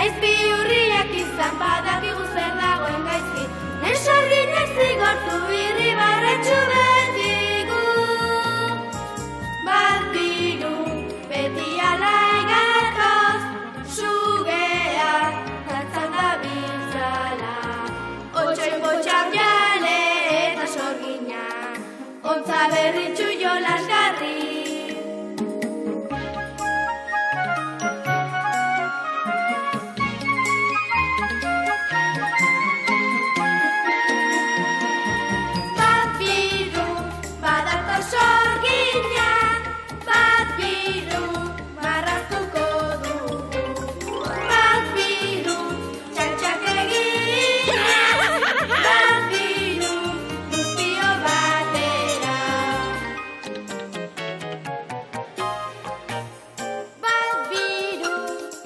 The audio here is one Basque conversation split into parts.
Naiz bihurriak izan badakigu zer dagoen gaizki. Nesorginek zigortu irribarretxu betigu. Bat biru, beti alai gatoz, sugea, dantzan da biltzala. Otsoin botxak jale eta sorgina, ontza berritxu jolasgarri.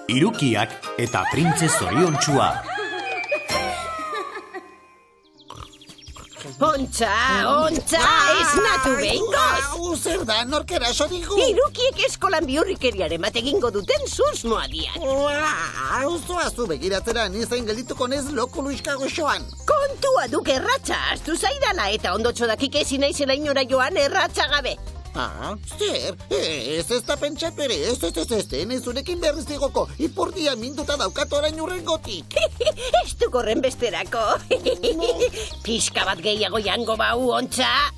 Hirukiak eta printze zoriontsua. Ontza, esnatu behingoz! Zer da, nork eraso digu? Hirukiek eskolan bihurrikeriaren bat egingo duten susmoa dian. Auzoazu begiratzera, nizain geldituko nez loko luiska goxoan. Kontua duk erratza, astu zaidala eta ondotxo dakik ezin naizela inora joan erratza gabe. Zer? Ez da pentsatu ere, ez, nezurekin berriz digoko, ipurdia minduta daukat orain urrengotik. Ez du korren besterako. Pixka bat gehiago jango bau, ontza.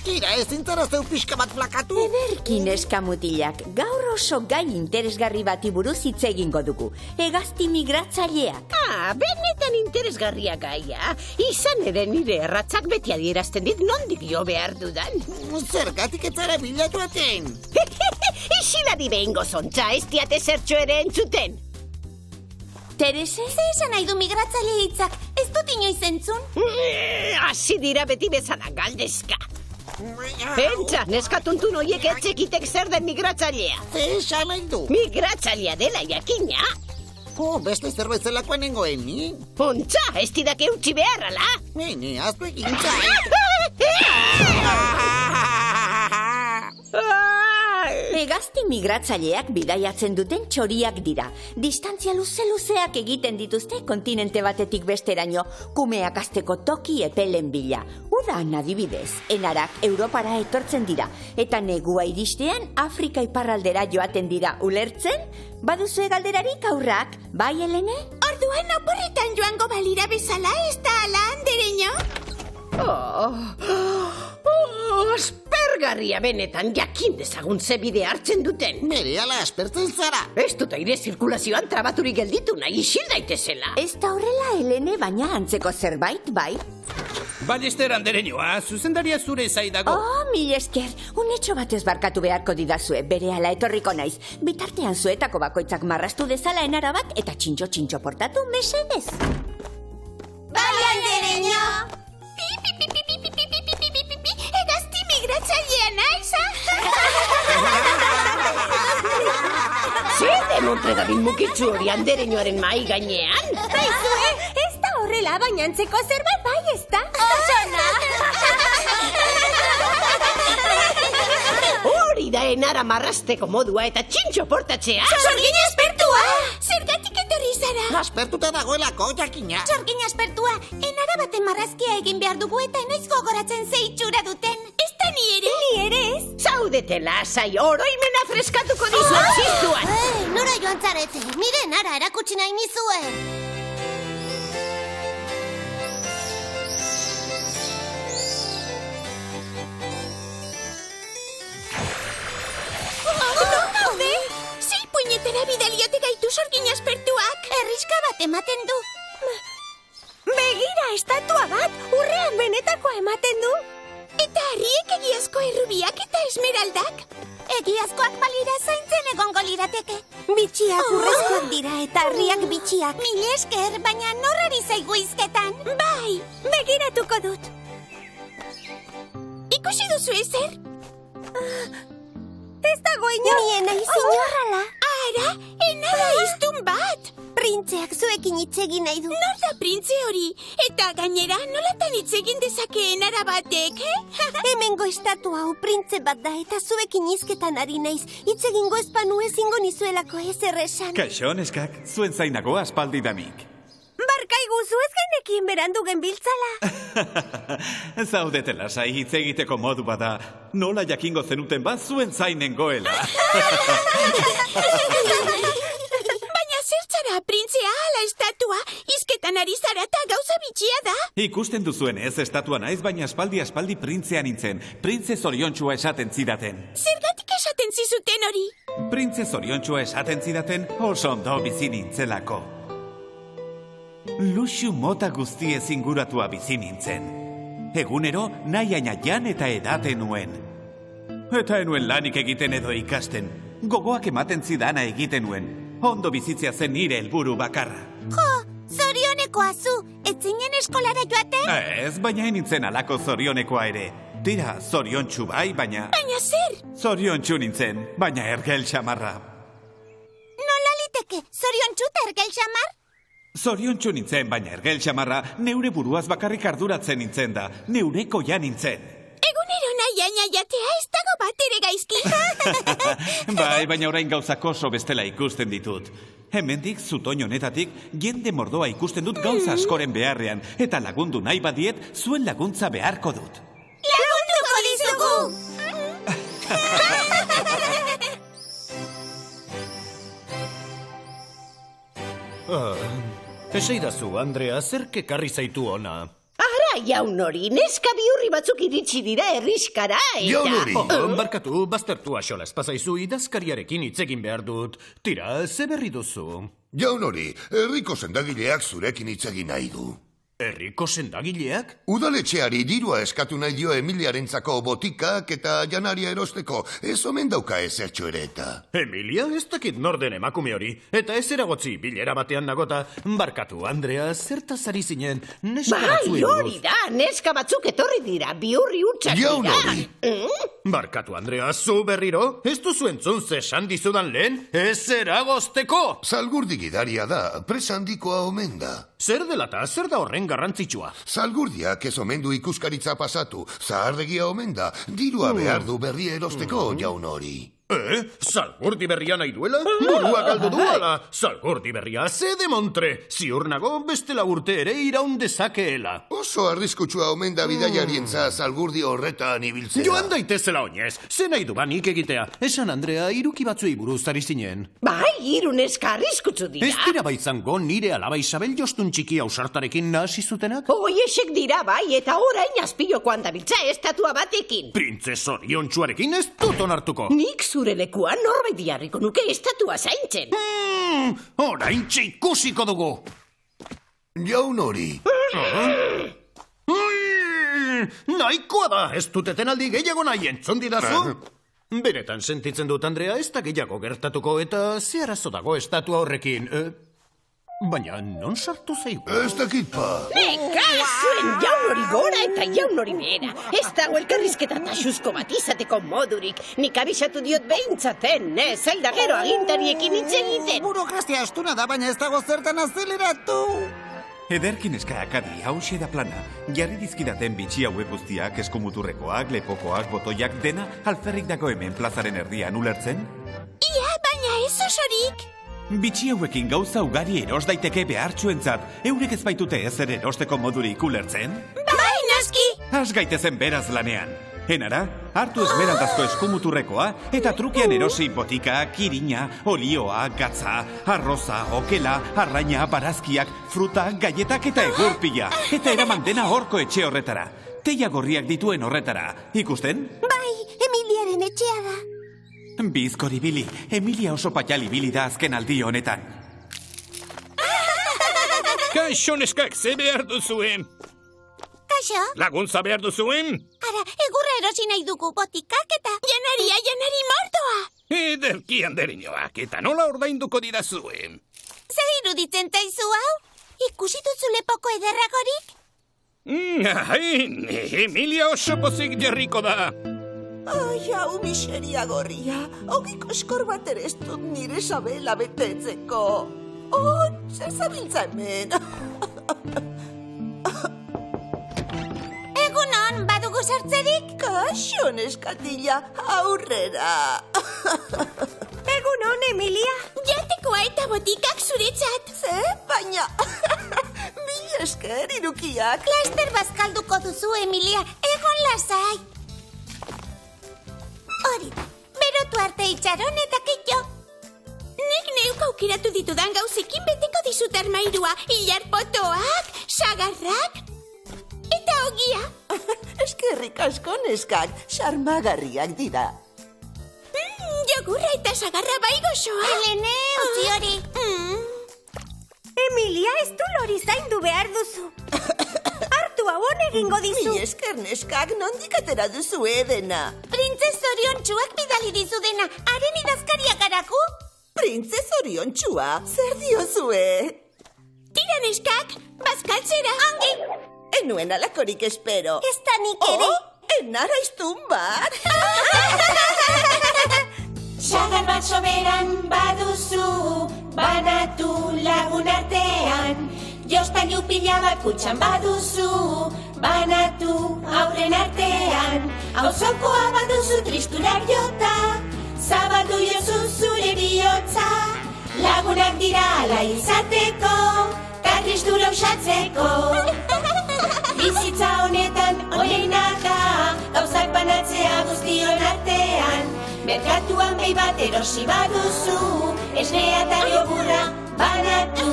Tira, ezin zara zeu pixka bat plakatu. Ederkin eskamutilak, gaur oso gai interesgarri bati buruz hitz egingo dugu. Hegazti migratzaileak. Benetan interesgarria gaia. Izan ere nire erratzak beti adierazten dit nondik jo behar dudan. Zergatik ez zara bilatu aten. Isilari behingo zontza, ez diate zertxo ere entzuten. Terese? Ze esan nahi du migratzaile hitzak, ez dut inoiz entzun? Hasi dira beti bezala galdezka. Pentsa, neskatuntun horiek etxekitek zer den migratzailea. Ze esan nahi du? Migratzailea dela jakina. Beste zerbait zelakoan nengoen, ni? Ontza, ez didake utzi beharrala. Ni, aztu egintza. Hegazti migratzaileak bidaiatzen duten txoriak dira. Distantzia luzeak egiten dituzte kontinente batetik besteraino, kumeak azteko toki epelen bila. Udan adibidez, enarak Europara etortzen dira, eta negua iristean Afrika iparraldera joaten dira, ulertzen? Baduzu galderarik aurrak, bai Helene? Orduan oporretan joango balira bezala, ez da ala andereño? Aspergarria benetan jakin dezagun ze bide hartzen duten. Berehala aspertzen zara. Ez dut aire zirkulazioan trabaturik gelditu nahi isil daitezela. Ez da horrela, Helene, baina antzeko zerbait, bai? Ballester andereñoa, zuzendaria zure zaidago. Mil esker, unetxo batez barkatu beharko didazue, berehala etorriko naiz. Bitartean zuetako bakoitzak marrastu dezala enara bat eta txintxo portatu mesedez. Bai andereño! Hegazti migratzailea naiz, Zer demontre dabil mukitzu hori andereñoaren mai gainean? Baizue, ez da horrela, baina antzeko zerbait bai ez da? Osona! Hori da enara marrasteko modua eta txintxo portatzea. Sorgin aspertua! Zergatik etorri zara? Aspertuta dagoelako, jakina. Sorgin aspertua, enara baten marrazkia egin behar dugu eta enoiz gogoratzen ze itxura duten. Ez da ni ere? Ni ere ez? Zaudete lasai, oroimena freskatuko dizuet ziztuan. Nora joan zarete, nire enara erakutsi nahi nizuen. Sei puñetera bidaliote gaitu sorgin aspertuak. Herriska bat ematen du. Begira, estatua bat, urrean benetakoa ematen du. Eta harriek egiazko errubiak eta esmeraldak. Egiazkoak balira zaintzen egongo lirateke. Bitxiak urrezkoak dira eta harriak bitxiak. Mil esker, baina norrari zaigu izketan. Bai, begiratuko dut. Ikusi duzu ezer? Ez dago inor. Ni enaiz inorrala. Ara, enara iztun bat. Printzeak zuekin hitz egin nahi du. Nor da printze hori? Eta gainera, nolatan hitz egin dezakeen arabatek, Hemengo estatua hau printze bat da eta zuekin hizketan ari naiz. Hitz egingo espanu ezingo nizuelako ezer esan. Kaixo, neskak, zuen zainago aspaldidanik. Barkaigu zu ez genekin berandu genbiltzala. Zaudete lasai hitz egiteko modu bada. Nola jakingo zenuten bat zuen zainen goela. Baina zertzara printzea ala estatua, hizketan ari zara eta gauza bitxia da. Ikusten duzuen ez estatua naiz, baina aspaldi printzea nintzen. Printze zoriontsua esaten zidaten. Zergatik esaten zizuten hori? Printze zoriontsua esaten zidaten oso ondo bizi nintzelako. Luxu mota guztiez inguratua bizi nintzen. Egunero nahi ainajan eta edate nuen. Eta enuen lanik egiten edo ikasten. Gogoak ematen zidana egiten nuen. Ondo bizitzea zen nire helburu bakarra. Jo, zorionekoa zu, ez zinen eskolara joaten? Ez, baina nintzen alako zorionekoa ere. Tira, zoriontsu bai, baina... Baina zer? Zoriontsu nintzen, baina ergel xamarra. Nola liteke, zoriontsu eta ergel xamar? Zoriontsu nintzen, baina ergel xamarra neure buruaz bakarrik arduratzen nintzen da. Neureko ja nintzen. Egunero nahi ainajatea ez dago bat ere gaizki. Bai, baina orain gauzak oso bestela ikusten ditut. Hemendik, zutoin honetatik, jende mordoa ikusten dut gauza askoren beharrean, eta lagundu nahi badiet, zuen laguntza beharko dut. Lagunduko dizugu! Eseidazu, Andrea, zerk ekarri zaitu ona? Ara, jaun hori, neska bihurri batzuk iritsi dira herriskara, eta... Jaun hori! Barkatu, baztertu axola espazaizu, idazkariarekin hitz egin behar dut. Tira, ze berri duzu? Jaun hori, herriko sendagileak zurekin hitz egin nahi du. Herriko sendagileak? Udaletxeari dirua eskatu nahi dio Emiliarentzako botikak eta janaria erosteko. Ez omen dauka ezertxo ere eta. Emilia, ez dakit norden emakume hori. Eta ez eragotzi, bilera batean nagota. Barkatu, Andrea, zertaz ari zinen, neska batzuei buruz. Bai, hori da, neska batzuk etorri dira, bihurri hutsak dira. Jaun hori! Barkatu, Andrea, zu berriro? Ez duzu entzun zesan dizudan lehen? Ez eragozteko! Zalgurdi gidaria da, presa handikoa omen da. Zer delata, zer da horren garrantzitsua? Zalgurdiak ez omen du ikuskaritza pasatu, zaharregia omen da, dirua behar du berri erosteko, jaun hori. Zalgurdi berria nahi duela? Burua galdu duela! Zalgurdi berria, ze demontre! Ziur nago bestela urte ere iraun dezakeela. Oso arriskutsua omen da bidaiarientza zalgurdi horretan ibiltzea. Joan daitezela oinez, ze nahi du banik egitea. Esan, Andrea, iruki batzuei buruz ari zinen. Bai, hiru neska arriskutsu dira. Ez dira baizango nire alaba Isabel jostun txiki ausartarekin nahasi zutenak? Hoiesek dira bai, eta orain azpilokoan dabiltza estatua batekin. Printze zoriontsuarekin ez dut onartuko. Nik zure lekuan norbait diarriko nuke estatua zaintzen. Oraintxe ikusiko dugu. Jaun hori. Nahikoa da, ez dut etenaldi gehiago nahi entzun didazu? Benetan sentitzen dut, Andrea, ez da gehiago gertatuko eta ze arazo dago estatua horrekin. Baina non sartu zaigu? Ez dakit pa. Neka, zuen jaun hori gora eta jaun hori behera. Ez dago elkarrizketa taxuzko bat izateko modurik. Nik abisatu diot behintzaten, zailda gero agintariekin hitz egiten. Burokrazia astuna da, baina ez dago zertan azeleratu. Ederkin eskaakadi, hause da plana. Jarri dizkidaten bitxi hauek guztiak, eskumuturrekoak, lepokoak, botoiak, dena alferrik dago hemen plazaren erdian ulertzen? Ia, baina ez osorik. Bitxi hauekin gauza ugari eros daiteke behartsuentzat, eurek ez baitute ezer erosteko modurik ulertzen? Bai, noski. Has gaitezen beraz lanean. Enara, hartu esmeraldazko eskumuturrekoa eta trukean erosi botika, kirina, olioa, gatza, arroza, okela, arraina, barazkiak, fruta, gaietak eta egurpila. Eta eraman dena horko etxe horretara. Teia gorriak dituen horretara. Ikusten? Bai, Emiliaren etxea da. Bizkori bili, Emilia oso patxali bili da azken aldi honetan. Kaixo neskak, ze behar duzuen? Kaixo? Laguntza behar duzuen? Ara, egurra erosi nahi dugu botikak eta... Janari mordoa! Ederki anderinoak, eta nola ordainduko didazuen? Ze iruditzen taizu hau? Ikusi duzu lepoko ederragorik? Emilia oso pozik jarriko da. Ai, hau miseria gorria. Ogiko eskor bat ere ez dut nire sabela betetzeko. zer zabiltza hemen? Egunon, badugu sartzerik? Kaixo, neskatila, aurrera. Egunon, Emilia. Jatekoa eta botikak zuretzat. Ze, baina... Mil esker, irukiak. Laster bazkalduko duzu, Emilia. Egon lasai. Hori, berotu arte itxaron eta kitxo. Nik neuk aukiratu ditudan gauzekin beteko dizut armairua. Ilarpotoak, sagarrak eta ogia. Eskerrik asko, neskak, xarmagarriak dira. Jogurra eta sagarra bai gozoa. Helene, utzi hori. Emilia, ez du lori zaindu behar duzu. Hartu hau egingo dizu. Mil esker, neskak, nondik atera duzu edena? Printzes zoriontsuak bidali dizu dena. Haren idazkaria garaku? Printzes zoriontxua, zer diozue? Tira neskak, bazkaltzera. Ongi. Enuen alakorik espero. Ez da nik ere. Enara iztun bat. Sagar bat soberan baduzu, banatu lagun artean. Jostailu pila bat kutxan baduzu, banatu aurren artean. Auzokoa baduzu tristurak jota, zabaldu jozu zure bihotza. Lagunak dira ala izateko, ta tristura usatzeko. Bizitza honetan onena da, gauzak banatzea guztion artean. Merkatuan behi bat erosi baduzu, esnea eta jogurra banatu.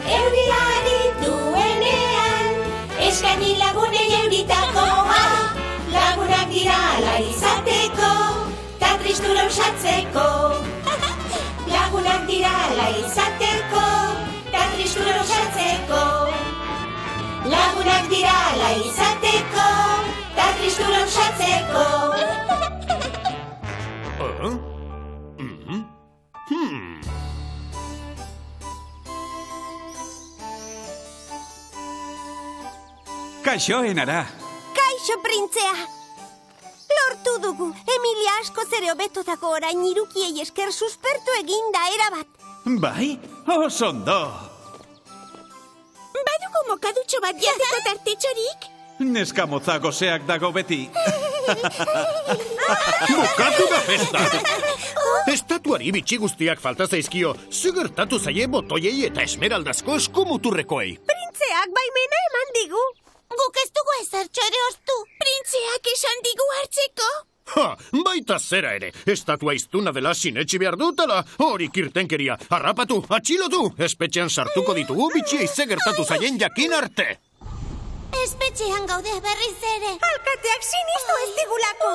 Euriari duenean, eskaini lagunei euritakoa. Lagunak dira ala izateko, ta tristura usatzeko. Lagunak dira ala izateko, ta tristura usatzeko. Lagunak dira ala izateko, ta tristura usatzeko. Kaixo, Enara. Kaixo, printzea. Lortu dugu. Emilia asko zere hobeto dago orain irukiei esker suspertu eginda erabat. Bai? Osondo. Badugu mokadutxo bat jateko tartetxorik? Neska motza goseak dago beti. Bukatu da festa! Estatuari bitxi guztiak falta zaizkio, zugertatu zaie botoiei eta esmeraldazko eskumuturrekoei. Printzeak baimena eman digu. Guk ez dugu ezertxo ere oztu. Printzeak esan digu hartzeko. Ha, baita zera ere, estatua iztuna dela sinetxi behar dutela, hori kirtenkeria, harrapatu, atxilotu, espetxean sartuko ditugu bitxiei zegertatu zaien jakin arte. Espetxean gaude berriz ere. Alkateak sinistu ez digulako.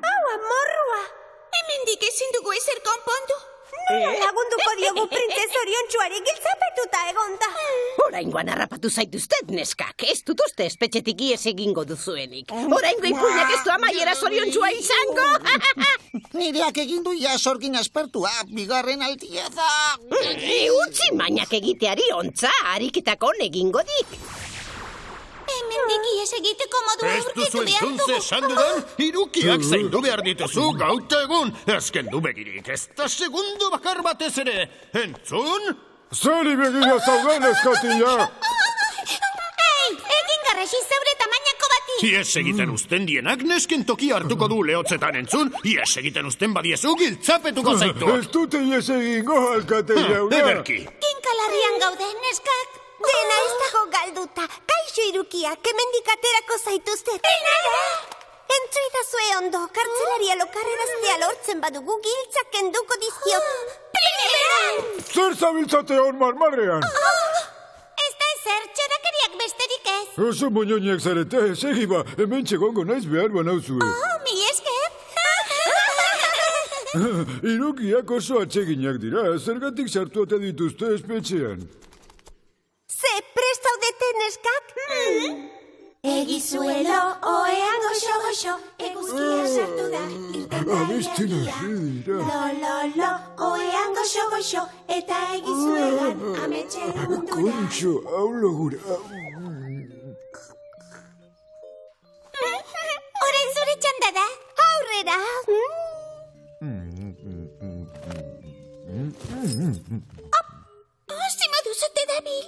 Hau, amorrua! Hemendik ezin dugu ezer konpondu. Nola lagunduko diogu printzes oriontsuari giltzapetuta egonda. Oraingoan harrapatu zaituztet, neskak. Ez dut uste espetxetik ies egingo duzuenik. Oraingo ipuinak ez du amaiera zoriontsua izango. Nireak egin du ja sorgin aspertua, bigarren aldia da. Utzi mainak egiteari ontza, ariketak on egingo dik. Hemendik ies egiteko modu Ez aurkitu duzu behar entzun dugu. esan dudan, irukiak zaindu behar dituzu gauta egun. Ezken du begirik, ez da segundo bakar batez ere. Entzun? Zeri begira zauden eskatila! Ei, egin garrasi zeure tamainako bati. Ies egiten uzten dienak nesken toki hartuko du lehotzetan entzun, ies egiten uzten badiezu giltzapetuko zaitu. Ez dute ies egingo, alkate jauna. Ederki. Kinkalarrian gaude, neskak. Dena ez dago galduta. Kaixo irukiak, hemendik aterako zaituztet. Enara! Entzuidazue ondo, kartzelaria lokarreraztea lortzen badugu giltzak kenduko dizkiot. Primeran! Zer zabiltzate hor marmarrean? Ez da ezer, txorakeriak besterik ez. Oso moñoñak zarete, segi ba, hemen txegongo naiz behar banauzue. Mi esker. Irukiak oso atseginak dira, zergatik sartu ote dituzte espetxean. Ze prestaudete neskak? Egizuelo, oean goxo-goxo, eguzkia sartu da. Abesten hasi dira. Lo, oean goxo-goxo, eta egizuelan ametxe mundu da. Kontxo, hau logura. bera. Zima duzute dabil.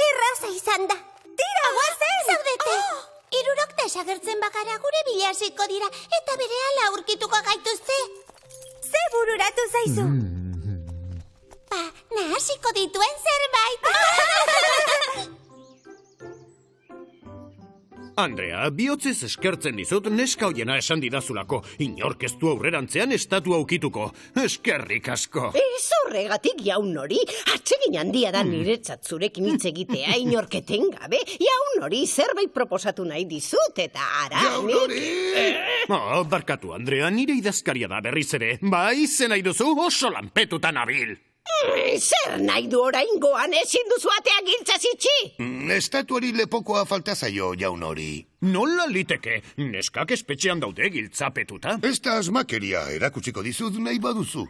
Erraza izan da. Tira, guazen! Zaudete! Irurok desagertzen bakara gure bilasiko dira, eta berehala aurkituko gaituzte. Ze bururatu zaizu? Nahasiko dituen zerbait. Andrea, bihotzez eskertzen dizut neska hoiena esan didazulako. Inork ez du aurrerantzean estatua aukituko. Eskerrik asko. Ez horregatik jaun hori. Atsegin handia da niretzat zurekin hitz egitea inorketen gabe. Jaun hori zerbait proposatu nahi dizut eta ara. Jaun hori! Barkatu, Andrea, nire idazkaria da berriz ere. Bai, ze nahi duzu oso lanpetutan abil. Zer nahi du oraingoan ezin duzu atea giltzaz itxi? Estatuari lepokoa falta zaio, jaun hori. Nola liteke? Neskak espetxean daude giltzapetuta? Ez da asmakeria erakutsiko dizut nahi baduzu.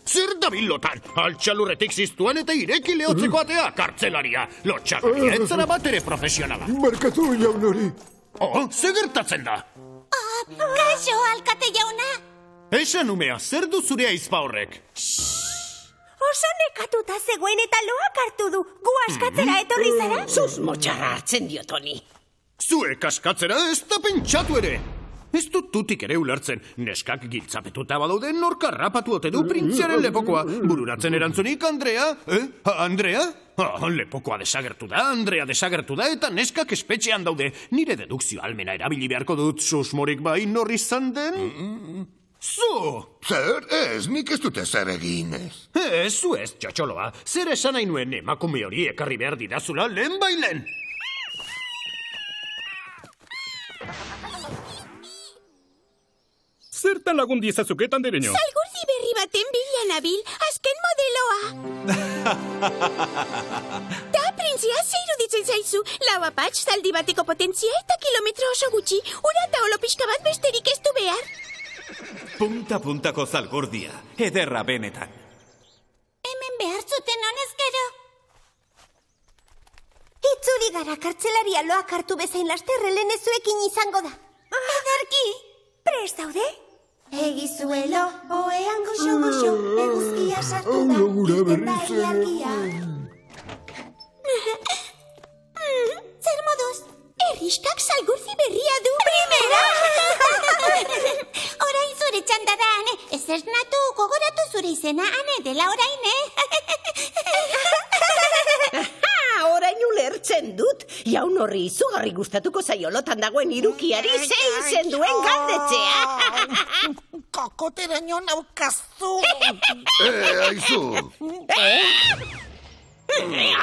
Zer dabil lotan? Altxalurretik ziztuan eta ireki lehotzeko atea, kartzelaria. Lotxarria, ez zara bat ere profesionala. Barkatu, jaun hori. Ze gertatzen da? Kaixo, alkate jauna. Esan umea, zer du zure aizpa horrek? Oso nekatuta zegoen eta loak hartu du. Gu askatzera etorri zara? Zuz motxarra hartzen diot honi. Zuek askatzera ez da pentsatu ere. Ez dut tutik ere ulertzen. Neskak giltzapetuta badaude nork harrapatu ote du printziaren lepokoa. Bururatzen erantzunik, Andrea? Andrea? Lepokoa desagertu da, Andrea desagertu da, eta neskak espetxean daude. Nire dedukzio almena erabili beharko dut, susmorik bai nor izan den? Zu! Zer, ez, nik ez dute zer egin ez. Zu ez, txotxoloa. Zer esan nahi nuen emakume hori ekarri behar didazula lehen bailen? Zertan lagun diezazuketan dereño? Salgurdi berri baten bila nabil, azken modeloa. Da, printzia, ze iruditzen zaizu. Lau apatx, zaldi bateko potentzia eta kilometro oso gutxi. Ura eta olo pixka bat besterik ez du behar. Punta-puntako zalgurdia, ederra benetan. Hemen behar zuten honezkero. Itzuli gara kartzelaria loak hartu bezain lasterrelen ezuekin izango da. Ederki, prest daude? Egizuelo, oean goxo-goxo, eguzkia sartu da, irten da ilargia. Zer moduz, erriskak salgurzi berria du. Primera! Orain zure txanda da, ane. Ez esnatu, gogoratu zure izena, ane, dela orain, Orain ulertzen dut. Jaun horri izugarri gustatuko zaiolotan dagoen irukiari ze izen duen galdetzea. Kokoteraino naukazu. Aizu.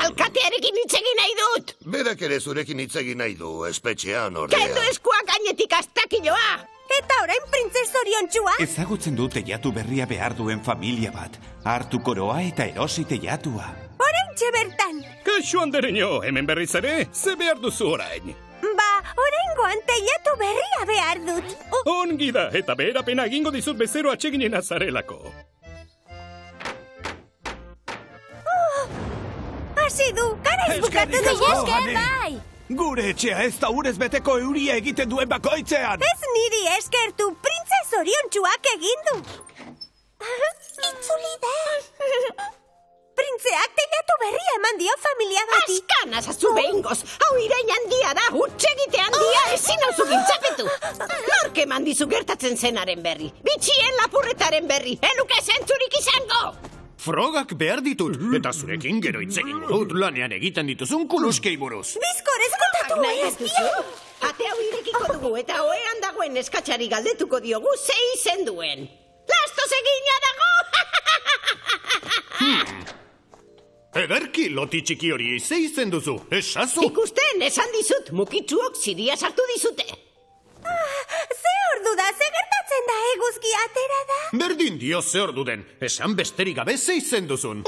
Alkatearekin hitz egin nahi dut. Berak ere zurekin hitz egin nahi du, espetxean ordea. Kendu eskuak gainetik astakiloa. Eta orain printzes zoriontxua. Ezagutzen du teiatu berria behar duen familia bat. Hartu koroa eta erosi teiatua. Orain bertan. Kaixo andereño, hemen berriz ere, ze behar duzu orain? Ba, oraingoan teiatu berria behar dut. Ongi da, eta beherapena egingo dizut bezero atseginen azarelako. Hasi du, gara bukatu du esker bai. Gure etxea ez da urez beteko euria egiten duen bakoitzean. Ez niri eskertu, printzes zoriontsuak egin du. Itzuli da. Printzeak teiatu berria eman dio familia bati. Askan azazu behingoz, hau irain handia da, hutsegite handia ezin hauzu gintzapetu. Nork eman dizu gertatzen zenaren berri, bitxien lapurretaren berri, eluke zentzurik izango. Frogak behar ditut, eta zurekin gero hitz egingo dut lanean egiten dituzun kuluskei buruz. Bizkor ezkutatu nahi ez duzu? Ate hau irekiko dugu eta oean dagoen eskatxari galdetuko diogu ze izen duen. Lastoz egina dago! Ederki loti txiki hori, ze izen duzu, esazu? Ikusten, esan dizut, mukitzuok ziria sartu dizute. Ze ordu da, ze gertatzen da eguzki atera da? Berdin dio ze ordu den, esan besterik gabe ze izen duzun.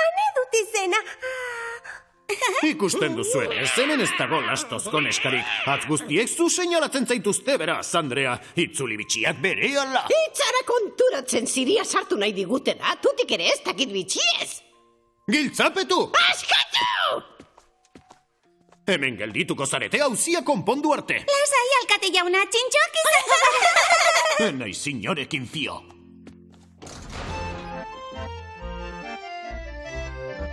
Hane dut izena. Ikusten duzu ere, zenen ez dago lastozko neskarik. Atz guztiek zu seinalatzen zaituzte beraz, Andrea. Itzuli bitxiak bere ala. Itzara konturatzen ziria sartu nahi digutena, tutik ere ez dakit bitxiez. Giltzapetu! Askatu! Hemen geldituko zarete hauzia konpondu arte. Lasai, alkate jauna, txintxoak izango gara. Naiz inorekin fio.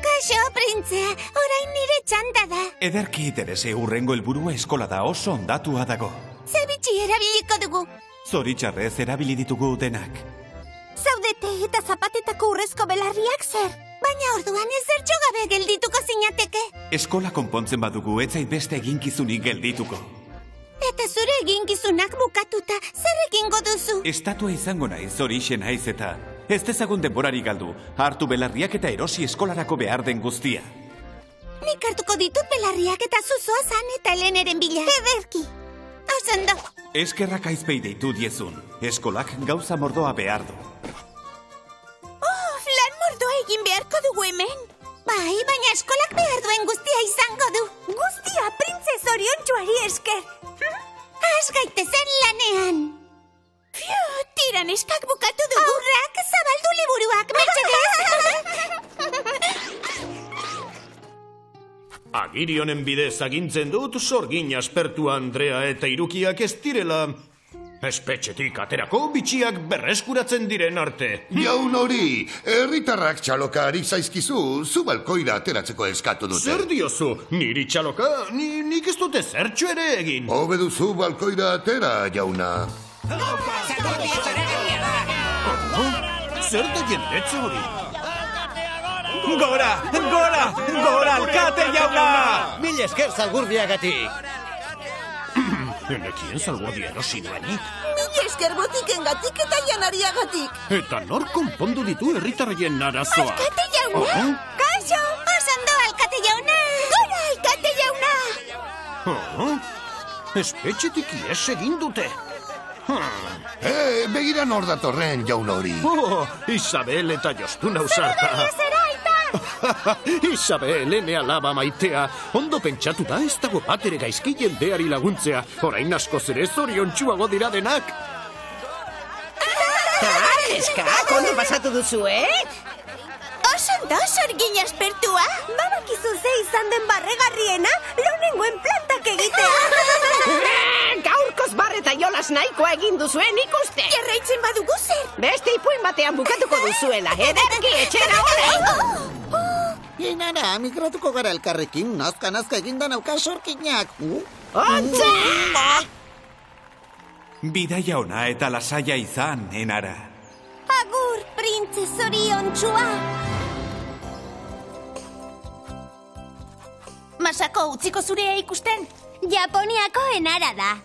Kaixo, printzea, orain nire txanda da. Ederki Terese, hurrengo helburua eskola da, oso ondatua dago. Ze bitxi erabiliko dugu. Zoritxarrez erabili ditugu denak. Zaudete eta zapatetako urrezko belarriak zer. Baina orduan ezertxo gabe geldituko zinateke. Eskola konpontzen badugu, etzait beste eginkizunik geldituko. Eta zure eginkizunak bukatuta, zer egingo duzu? Estatua izango naiz, horixe naiz eta ez dezagun denborari galdu, hartu belarriak eta erosi eskolarako behar den guztia. Nik hartuko ditut belarriak eta zuzoa zan eta Heleneren bila. Ederki. Osondo. Eskerrak aizpei deitu diezun, eskolak gauza mordoa behar du. Lan mordoa egin beharko dugu hemen. Bai, baina eskolak behar duen guztia izango du. Guztia printzes oriontsuari esker. Has gaitezen lanean. Fiu, tiraneskak bukatu dugu. Aurrak, zabaldu liburuak, mesedez. Agiri honen bidez agintzen dut sorgin aspertua Andrea eta Irukiak ez direla espetxetik aterako bitxiak berreskuratzen diren arte. Jaun hori, herritarrak txaloka ari zaizkizu, zu balkoira ateratzeko eskatu dute. Zer diozu, niri txaloka, nik ez dute zertxo ere egin. Hobe duzu balkoira atera, jauna. Zer da jendetza hori? Gora, gora, gora, alkate jauna! Mil esker zalgurdiagatik. Enekien zalgurdi erosi duenik. Mil esker botikengatik eta janariagatik. Eta nor konpondu ditu herritarrien arazoa? Alkate jauna! Kaixo, osondo alkate jauna! Gora, alkate jauna! Espetxetik ies egin dute. Begira nor datorren, jaun hori. Isabel eta Jostun ausarta. Isabel, ene alaba maitea. Ondo pentsatuta ez dago bat ere gaizki jendeari laguntzea. Orain askoz ere zoriontsuago dira denak. Eskak, ondo pasatu duzu, Osondo, sorgin aspertua. Badakizu ze izan den barregarriena, lehenengoen plantak egitea. Gaurkoz barreta jolas nahikoa egin duzuen ikuste. Jarraitzen badugu zer. Beste ipuin batean bukatuko duzuela, ederki etxera orain. Inara, migratuko gara elkarrekin, nazka eginda nauka sorkinak. Ontza! Bidaia ona eta lasaia izan, enara. Agur, printze zoriontsua. Masako utziko zurea ikusten? Japoniako enara da.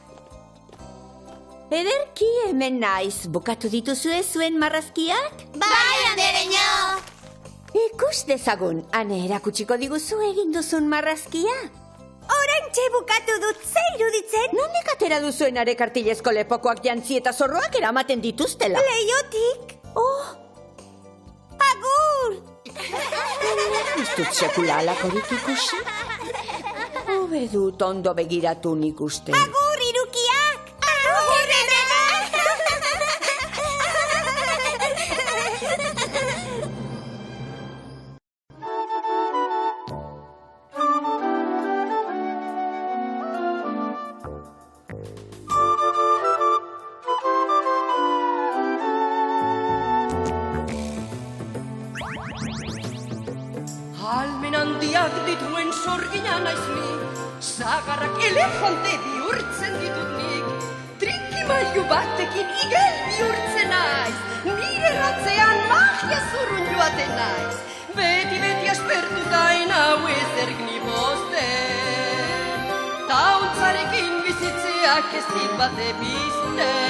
Ederki hemen naiz, bukatu dituzue zuen marrazkiak? Bai, andereño! Ikus dezagun, ane erakutsiko diguzu egin duzun marrazkia? Oraintxe bukatu dut, ze iruditzen? Nondik atera duzuen are kartilezko lepokoak jantzi eta zorroak eramaten dituztela? Leiotik. Agur! Ez dut sekula alakorik ikusi? Hobe dut ondo begiratu nik uste. Agur, Irukiak! Agur, Almen handiak dituen sorgina naiz nik, zagarrak elefante bihurtzen ditut nik, trikimailu batekin igel bihurtzen naiz, nire ratzean magia zurrun joaten naiz, beti aspertutain hau ezerk niposten, tauntzarekin bizitzeak ez dit bate bizten.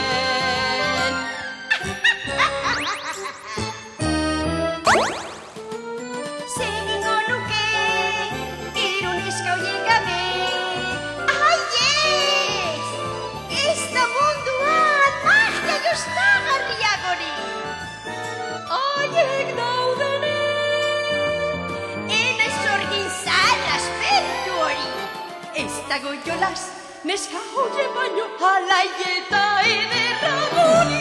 Dago jolas, neska hori baino, alai eta ederra gori.